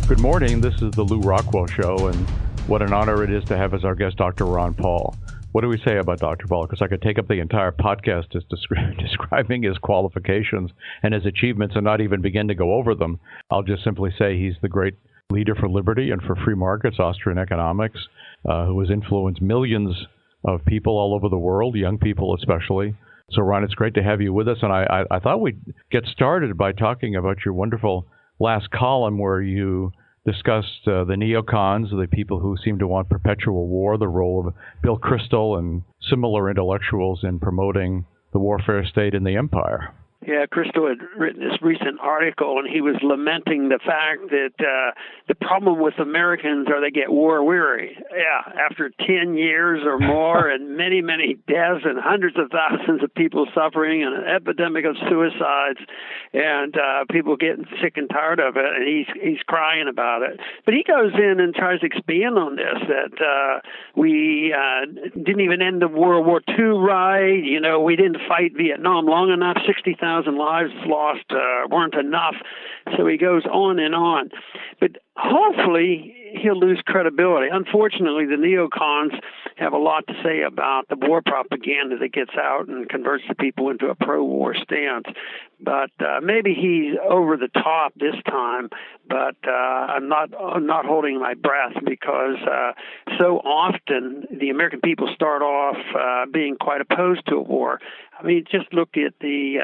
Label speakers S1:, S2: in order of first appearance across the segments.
S1: Good morning. This is the Lew Rockwell Show, and what an honor it is to have as our guest Dr. Ron Paul. What do we say about Dr. Paul? Because I could take up the entire podcast just describing his qualifications and his achievements and not even begin to go over them. I'll just simply say he's the great leader for liberty and for free markets, Austrian economics, who has influenced millions of people all over the world, young people especially. So, Ron, it's great to have you with us, and I thought we'd get started by talking about your wonderful last column where you discussed the neocons, the people who seem to want perpetual war, the role of Bill Kristol and similar intellectuals in promoting the warfare state in the empire.
S2: Yeah, Kristol had written this recent article, and he was lamenting the fact that the problem with Americans are they get war weary. Yeah, after 10 years or more and many, many deaths and hundreds of thousands of people suffering and an epidemic of suicides and people getting sick and tired of it, and he's crying about it. But he goes in and tries to expand on this, that we didn't even end the World War II right. You know, we didn't fight Vietnam long enough. 60,000 lives lost weren't enough. So he goes on and on. But hopefully he'll lose credibility. Unfortunately, the neocons have a lot to say about the war propaganda that gets out and converts the people into a pro-war stance. But maybe he's over the top this time. But I'm not holding my breath because so often the American people start off being quite opposed to a war. I mean, just look at the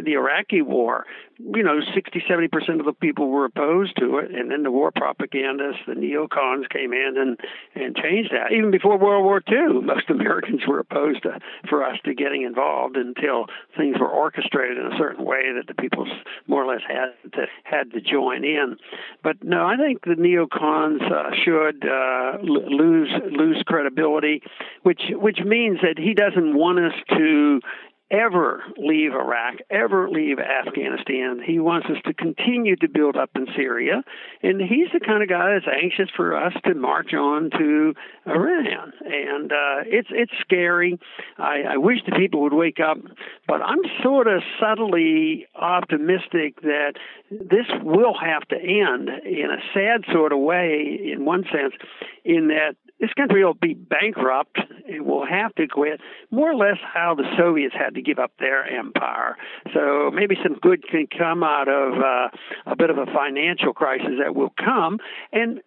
S2: Iraqi war. You know, 60-70% of the people were opposed to it, and then the war propagandists, the neocons, came in and changed that. Even before World War II, most Americans were opposed for us to getting involved until things were orchestrated in a certain way that the people more or less had to join in. But no, I think the neocons should lose credibility, which means that he doesn't want us to ever leave Iraq, ever leave Afghanistan. He wants us to continue to build up in Syria, and he's the kind of guy that's anxious for us to march on to Iran. And it's scary. I wish the people would wake up, but I'm sort of subtly optimistic that this will have to end in a sad sort of way, in one sense, in that this country will be bankrupt. It will have to quit, more or less how the Soviets had to give up their empire. So maybe some good can come out of a bit of a financial crisis that will come. And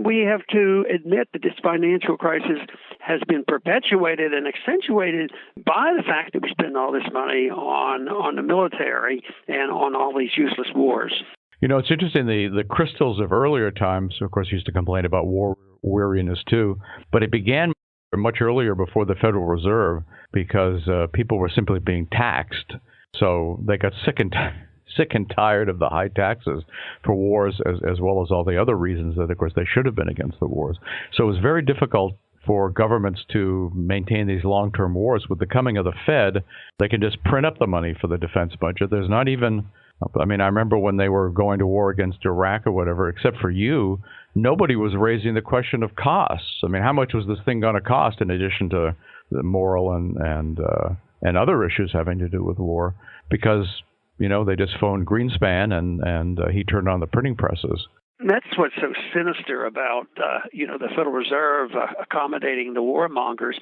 S2: we have to admit that this financial crisis has been perpetuated and accentuated by the fact that we spend all this money on the military and on all these useless wars.
S1: You know, it's interesting, the Kristols of earlier times, of course, used to complain about war weariness too, but it began much earlier before the Federal Reserve because people were simply being taxed. So they got sick and tired of the high taxes for wars as well as all the other reasons that, of course, they should have been against the wars. So it was very difficult for governments to maintain these long-term wars. With the coming of the Fed, they can just print up the money for the defense budget. There's not even, I mean, I remember when they were going to war against Iraq or whatever, except for you, nobody was raising the question of costs. I mean, how much was this thing going to cost in addition to the moral and other issues having to do with war? Because, you know, they just phoned Greenspan and he turned on the printing presses.
S2: That's what's so sinister about, the Federal Reserve accommodating the warmongers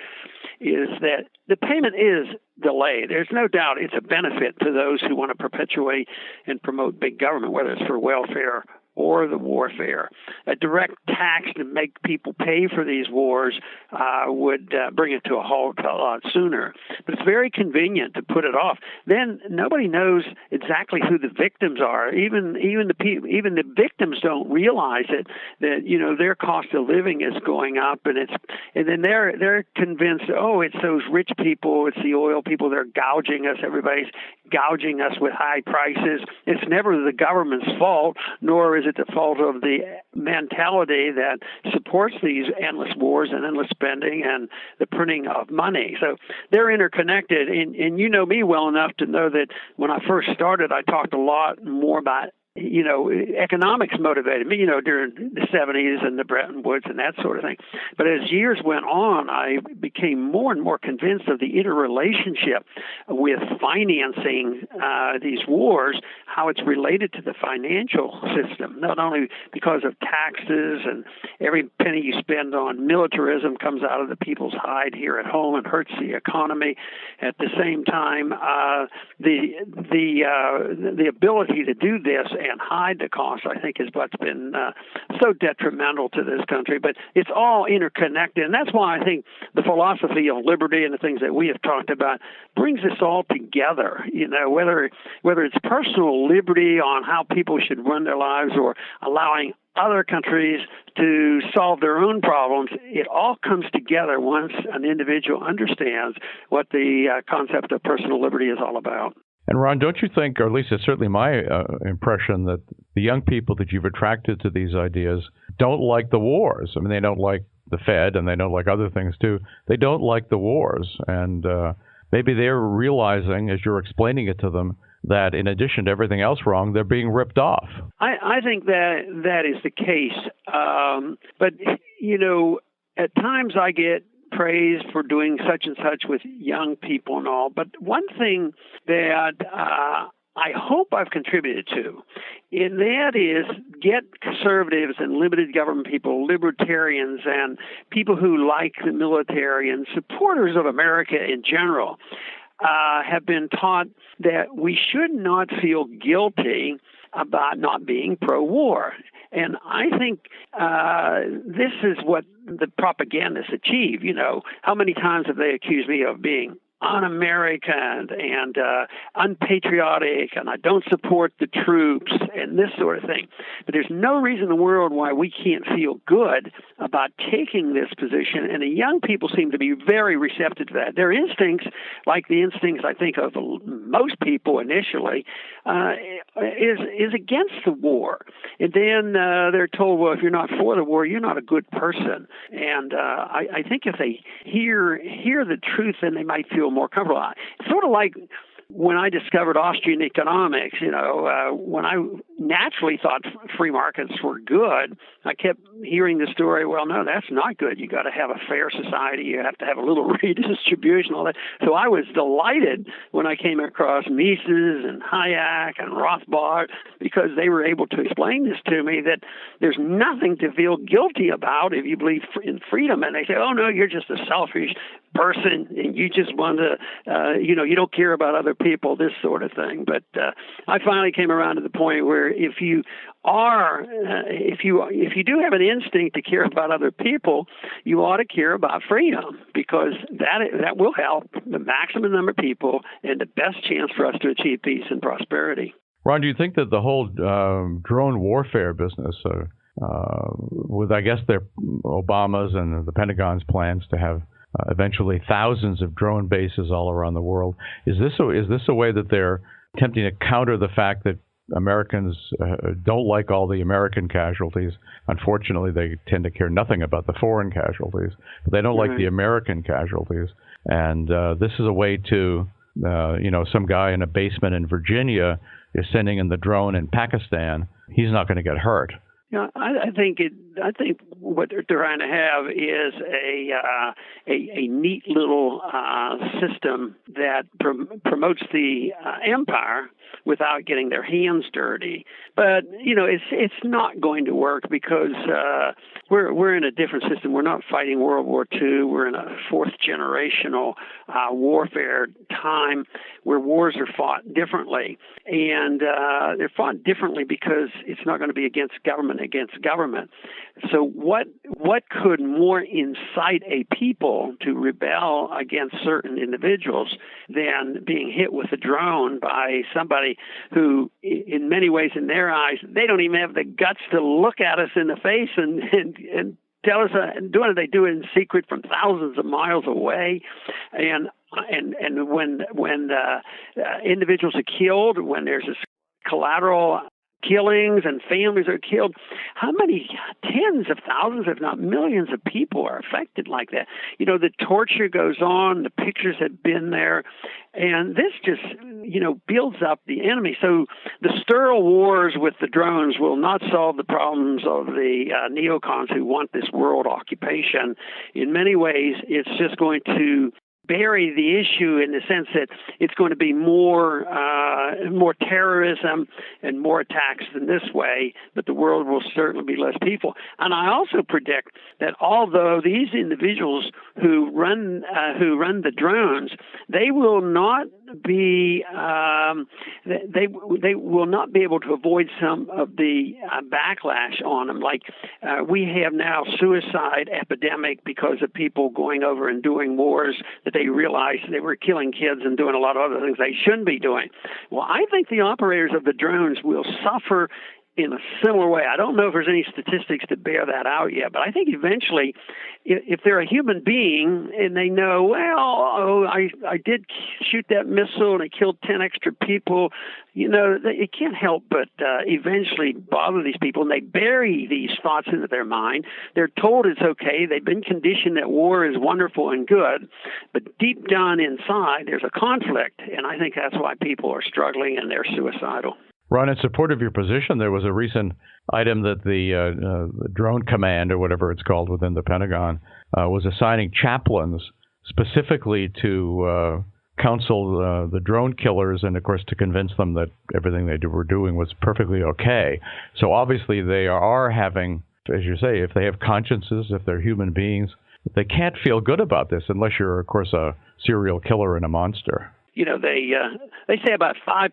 S2: is that the payment is delayed. There's no doubt it's a benefit to those who want to perpetuate and promote big government, whether it's for welfare or the warfare. A direct tax to make people pay for these wars would bring it to a halt a lot sooner. But it's very convenient to put it off. Then nobody knows exactly who the victims are. Even the victims don't realize it. That their cost of living is going up, and then they're convinced. Oh, it's those rich people. It's the oil people. They're gouging us. Everybody's gouging us with high prices. It's never the government's fault, nor is it the fault of the mentality that supports these endless wars and endless spending and the printing of money. So they're interconnected. And you know me well enough to know that when I first started, I talked a lot more about economics motivated me, during the 70s and the Bretton Woods and that sort of thing. But as years went on, I became more and more convinced of the interrelationship with financing these wars, how it's related to the financial system, not only because of taxes and every penny you spend on militarism comes out of the people's hide here at home and hurts the economy. At the same time, the ability to do this and hide the cost, I think, is what's been so detrimental to this country. But it's all interconnected, and that's why I think the philosophy of liberty and the things that we have talked about brings us all together. Whether it's personal liberty on how people should run their lives or allowing other countries to solve their own problems, it all comes together once an individual understands what the concept of personal liberty is all about.
S1: And Ron, don't you think, or at least it's certainly my impression, that the young people that you've attracted to these ideas don't like the wars? I mean, they don't like the Fed, and they don't like other things too. They don't like the wars, and maybe they're realizing, as you're explaining it to them, that in addition to everything else wrong, they're being ripped off.
S2: I think that is the case. But, at times I get praised for doing such and such with young people and all. But one thing that I hope I've contributed to, and that is get conservatives and limited government people, libertarians, and people who like the military and supporters of America in general, have been taught that we should not feel guilty about not being pro-war. And I think this is what the propagandists achieve. How many times have they accused me of being un-American and unpatriotic, and I don't support the troops and this sort of thing. But there's no reason in the world why we can't feel good about taking this position, and the young people seem to be very receptive to that. Their instincts, like the instincts I think of most people initially, is against the war. And then they're told, well, if you're not for the war, you're not a good person. And I think if they hear the truth, then they might feel more comfortable. It's sort of like when I discovered Austrian economics, when I naturally thought free markets were good, I kept hearing the story, well, no, that's not good. You got to have a fair society. You have to have a little redistribution, all that. So I was delighted when I came across Mises and Hayek and Rothbard, because they were able to explain this to me, that there's nothing to feel guilty about if you believe in freedom. And they say, oh, no, you're just a selfish person and you just want to, you don't care about other people, this sort of thing. But I finally came around to the point where if you do have an instinct to care about other people, you ought to care about freedom, because that will help the maximum number of people and the best chance for us to achieve peace and prosperity.
S1: Ron, do you think that the whole drone warfare business, with I guess their Obama's and the Pentagon's plans to have eventually thousands of drone bases all around the world, is this a way that they're attempting to counter the fact that Americans don't like all the American casualties? Unfortunately, they tend to care nothing about the foreign casualties, but they don't like the American casualties. And this is a way to, some guy in a basement in Virginia is sending in the drone in Pakistan. He's not going to get hurt.
S2: I think what they're trying to have is a neat little system that promotes the empire without getting their hands dirty. But it's not going to work, because we're in a different system. We're not fighting World War II. We're in a fourth generational warfare time where wars are fought differently, and they're fought differently because it's not going to be against government. So what could more incite a people to rebel against certain individuals than being hit with a drone by somebody who, in many ways, in their eyes, they don't even have the guts to look at us in the face and tell us, they do it in secret from thousands of miles away, and when individuals are killed, when there's this collateral killings and families are killed. How many tens of thousands, if not millions of people are affected like that? The torture goes on. The pictures have been there. And this just, builds up the enemy. So the sterile wars with the drones will not solve the problems of the neocons who want this world occupation. In many ways, it's just going to bury the issue in the sense that it's going to be more terrorism and more attacks than this way, but the world will certainly be less peaceful. And I also predict that although these individuals who run the drones, they will not be they will not be able to avoid some of the backlash on them. Like we have now suicide epidemic because of people going over and doing wars that they realized they were killing kids and doing a lot of other things they shouldn't be doing. Well, I think the operators of the drones will suffer in a similar way. I don't know if there's any statistics to bear that out yet, but I think eventually, if they're a human being and they know, I did shoot that missile and it killed 10 extra people, it can't help but eventually bother these people, and they bury these thoughts into their mind. They're told it's okay. They've been conditioned that war is wonderful and good, but deep down inside, there's a conflict, and I think that's why people are struggling and they're suicidal.
S1: Ron, in support of your position, there was a recent item that the Drone Command, or whatever it's called within the Pentagon, was assigning chaplains specifically to counsel the drone killers and, of course, to convince them that everything they were doing was perfectly okay. So obviously they are having, as you say, if they have consciences, if they're human beings, they can't feel good about this unless you're, of course, a serial killer and a monster.
S2: They say about 5%,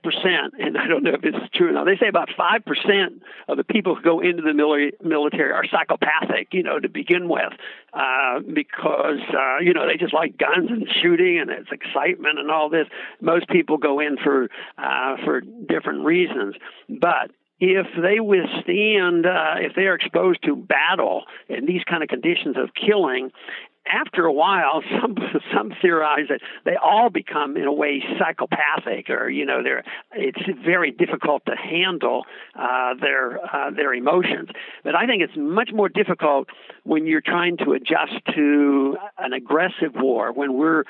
S2: and I don't know if it's true or not. They say about 5% of the people who go into the military are psychopathic, to begin with, because they just like guns and shooting and it's excitement and all this. Most people go in for different reasons, but if they withstand, if they are exposed to battle and these kind of conditions of killing, after a while, some theorize that they all become, in a way, psychopathic, or it's very difficult to handle their emotions. But I think it's much more difficult when you're trying to adjust to an aggressive war, when we're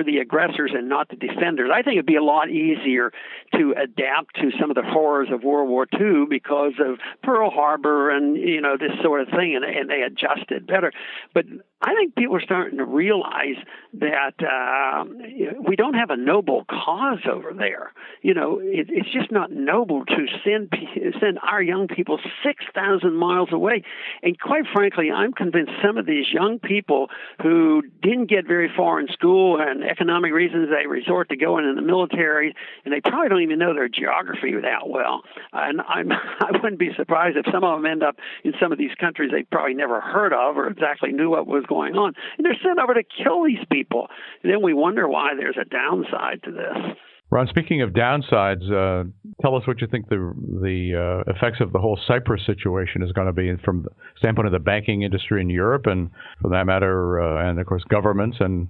S2: the aggressors and not the defenders. I think it'd be a lot easier to adapt to some of the horrors of World War II because of Pearl Harbor and this sort of thing, and they adjusted better. But I think people are starting to realize that we don't have a noble cause over there. It's just not noble to send our young people 6,000 miles away. And quite frankly, I'm convinced some of these young people who didn't get very far in school and economic reasons, they resort to going in the military, and they probably don't even know their geography that well. And I wouldn't be surprised if some of them end up in some of these countries they probably never heard of or exactly knew what was going on. And they're sent over to kill these people. And then we wonder why there's a downside to this.
S1: Ron, speaking of downsides, tell us what you think the effects of the whole Cyprus situation is going to be from the standpoint of the banking industry in Europe, and for that matter, and of course governments and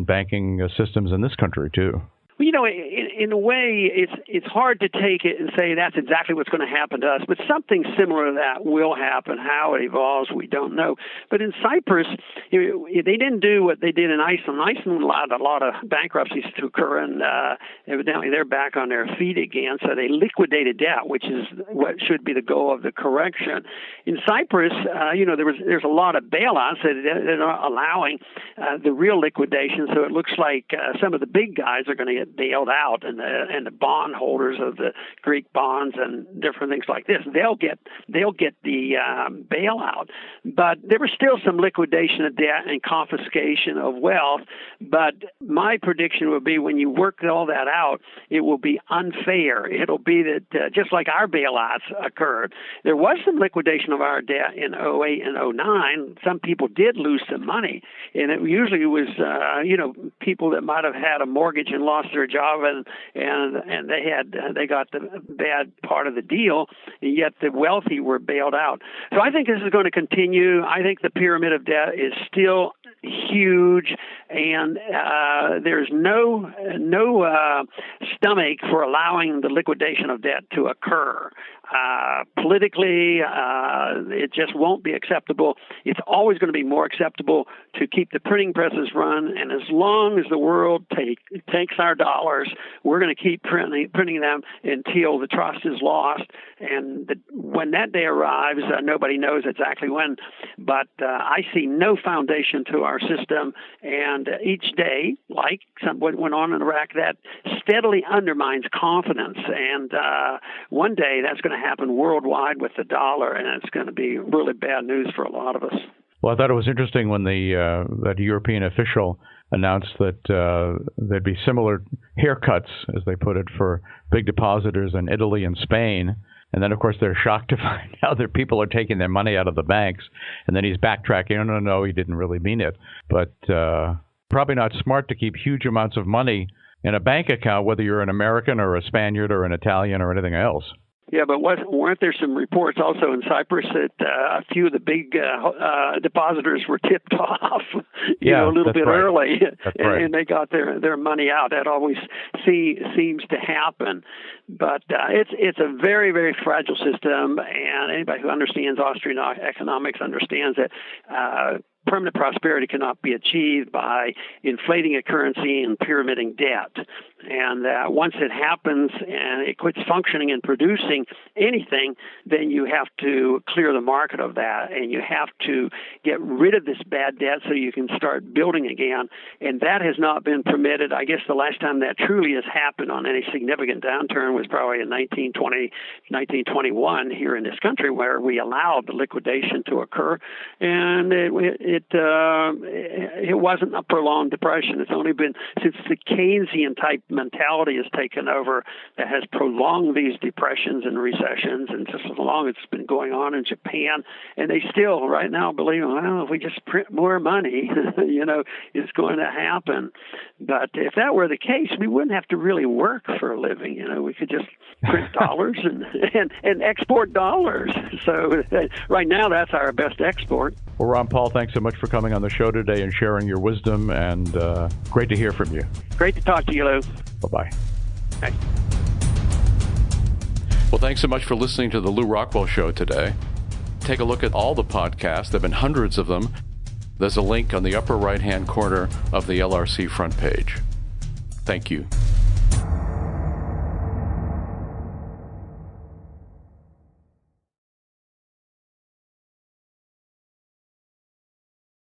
S1: banking systems in this country too.
S2: Well, in a way, it's hard to take it and say that's exactly what's going to happen to us, but something similar to that will happen. How it evolves, we don't know. But in Cyprus, they didn't do what they did in Iceland. Iceland allowed a lot of bankruptcies to occur, and evidently they're back on their feet again. So they liquidated debt, which is what should be the goal of the correction. In Cyprus, there's a lot of bailouts that they're not allowing the real liquidation. So it looks like some of the big guys are going to get bailed out, and the bond holders of the Greek bonds and different things like this, they'll get the bailout. But there was still some liquidation of debt and confiscation of wealth. But my prediction would be when you work all that out, it will be unfair. It'll be that just like our bailouts occurred, there was some liquidation of our debt in 2008 and 2009. Some people did lose some money, and it usually was people that might have had a mortgage and lost their job, and they got the bad part of the deal, and yet the wealthy were bailed out. So I think this is going to continue. I think the pyramid of debt is still huge, and there's no stomach for allowing the liquidation of debt to occur. Politically, it just won't be acceptable. It's always going to be more acceptable to keep the printing presses run, and as long as the world takes our dollars, we're going to keep printing them until the trust is lost. And when that day arrives, nobody knows exactly when, but I see no foundation to our system, and each day, like what went on in Iraq, that steadily undermines confidence, and one day that's going to happen worldwide with the dollar, and it's going to be really bad news for a lot of us.
S1: Well, I thought it was interesting when that European official announced that there'd be similar haircuts, as they put it, for big depositors in Italy and Spain. And then, of course, they're shocked to find out that people are taking their money out of the banks. And then he's backtracking. No, he didn't really mean it. But probably not smart to keep huge amounts of money in a bank account, whether you're an American or a Spaniard or an Italian or anything else.
S2: Yeah, but weren't there some reports also in Cyprus that a few of the big depositors were tipped off, a little bit early, and they got their money out? That always seems to happen. But it's a very, very fragile system, and anybody who understands Austrian economics understands that permanent prosperity cannot be achieved by inflating a currency and pyramiding debt. And once it happens and it quits functioning and producing anything, then you have to clear the market of that, and you have to get rid of this bad debt so you can start building again. And that has not been permitted. I guess the last time that truly has happened on any significant downturn was probably in 1921 here in this country, where we allowed the liquidation to occur, and it wasn't a prolonged depression. It's only been since the Keynesian type mentality has taken over that has prolonged these depressions and recessions, and just as long as it's been going on in Japan, and they still right now believe, well, if we just print more money, it's going to happen. But if that were the case, we wouldn't have to really work for a living. We could just print dollars and export dollars. So right now, that's our best export.
S1: Well, Ron Paul, thanks so much for coming on the show today and sharing your wisdom, and great to hear from you.
S2: Great to talk to you, Lew.
S1: Bye-bye.
S2: Thanks.
S1: Well, thanks so much for listening to the Lew Rockwell Show today. Take a look at all the podcasts. There have been hundreds of them. There's a link on the upper right-hand corner of the LRC front page. Thank you.